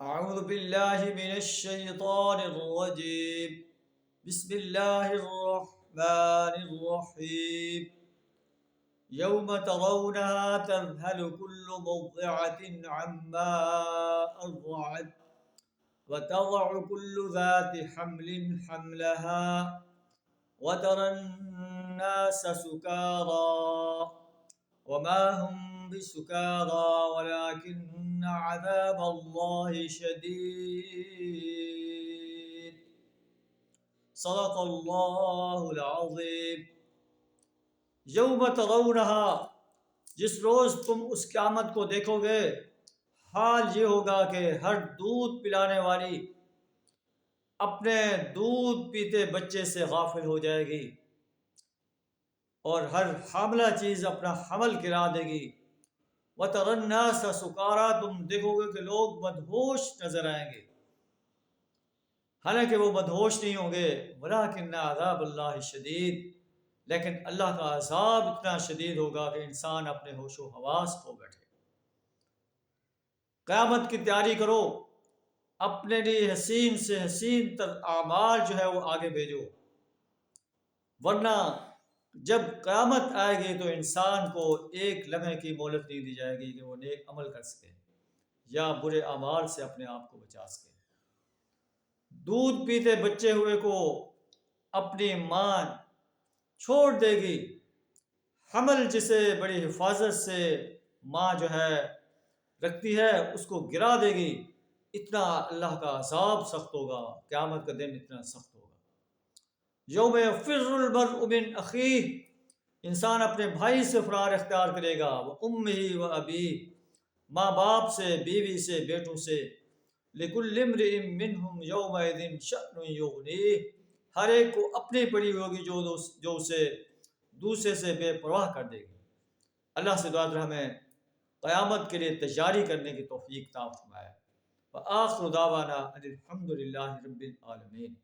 أعوذ بالله من الشيطان الرجيم. بسم الله الرحمن الرحيم. يوم ترونها تذهل كل مرضعة عما أرضعت وتضع كل ذات حمل حملها وترى الناس سكارى وما هم بسكارى ولكن عذاب الله شديد. صدق اللہ العظیم. یوم ترونہا، جس روز تم اس قیامت کو دیکھو گے، حال یہ ہوگا کہ ہر دودھ پلانے والی اپنے دودھ پیتے بچے سے غافل ہو جائے گی، اور ہر حاملہ چیز اپنا حمل گرا دے گی. وَتَرَى النَّاسَ سُكَارَىٰ، تم دیکھو گے کہ لوگ مدہوش نظر آئیں گے، حالانکہ وہ مدہوش نہیں ہوں گے. وَلَٰكِنَّ عَذَابَ اللَّهِ شَدِيدٌ، لیکن اللہ کا عذاب اتنا شدید ہوگا کہ انسان اپنے ہوش و حواس کھو بیٹھے. قیامت کی تیاری کرو، اپنے لیے حسین سے حسین تر اعمال جو ہے وہ آگے بھیجو، ورنہ جب قیامت آئے گی تو انسان کو ایک لمحے کی مہلت نہیں دی جائے گی کہ وہ نیک عمل کر سکے یا برے اعمال سے اپنے آپ کو بچا سکے. دودھ پیتے بچے ہوئے کو اپنی ماں چھوڑ دے گی، حمل جسے بڑی حفاظت سے ماں جو ہے رکھتی ہے اس کو گرا دے گی. اتنا اللہ کا عذاب سخت ہوگا، قیامت کا دن اتنا سخت ہوگا. یوم یفر المرء من اخیہ، انسان اپنے بھائی سے فرار اختیار کرے گا. وامہ وابیہ، ماں باپ سے، بیوی سے، بیٹوں سے. لکل امرئ منہم یومئذ شأن یغنیہ، ہر ایک کو اپنی پڑی ہوگی جو اسے دوسرے سے بے پرواہ کر دے گی. اللہ سے دعا کر ہمیں قیامت کے لیے تیاری کرنے کی توفیق عطا فرمائے. وآخر دعوانا ان الحمد للہ رب العالمین.